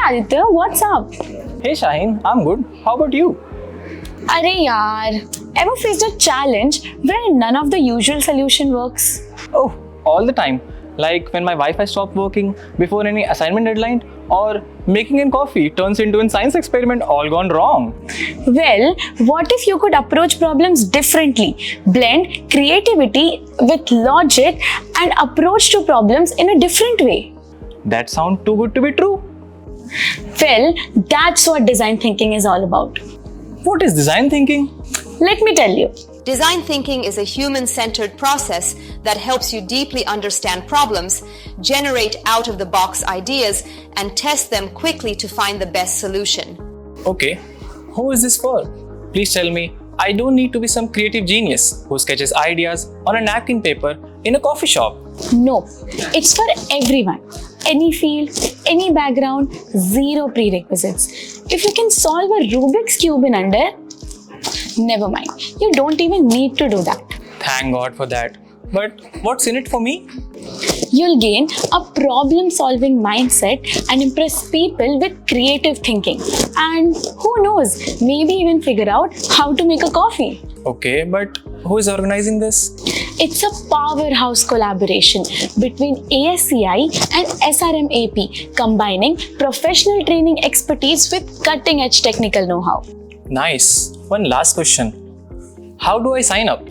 Aditya, what's up? Hey Shaheen, I'm good. How about you? Arey yaar, ever faced a challenge where none of the usual solution works? Oh, all the time. Like when my Wi-Fi stopped working before any assignment deadline, or making a coffee turns into a science experiment all gone wrong. Well, what if you could approach problems differently? Blend creativity with logic and approach to problems in a different way. That sounds too good to be true. Well, that's what design thinking is all about. What is design thinking? Let me tell you. Design thinking is a human-centered process that helps you deeply understand problems, generate out-of-the-box ideas, and test them quickly to find the best solution. Okay, who is this for? Please tell me. I don't need to be some creative genius who sketches ideas on a napkin paper in a coffee shop. No, it's for everyone. Any field, any background, zero prerequisites. If you can solve a Rubik's Cube in under, never mind. You don't even need to do that. Thank God for that. But what's in it for me? You'll gain a problem-solving mindset and impress people with creative thinking. And who knows, maybe even figure out how to make a coffee. Okay, but who is organizing this? It's a powerhouse collaboration between ASCI and SRM-AP, combining professional training expertise with cutting-edge technical know-how. Nice. One last question. How do I sign up?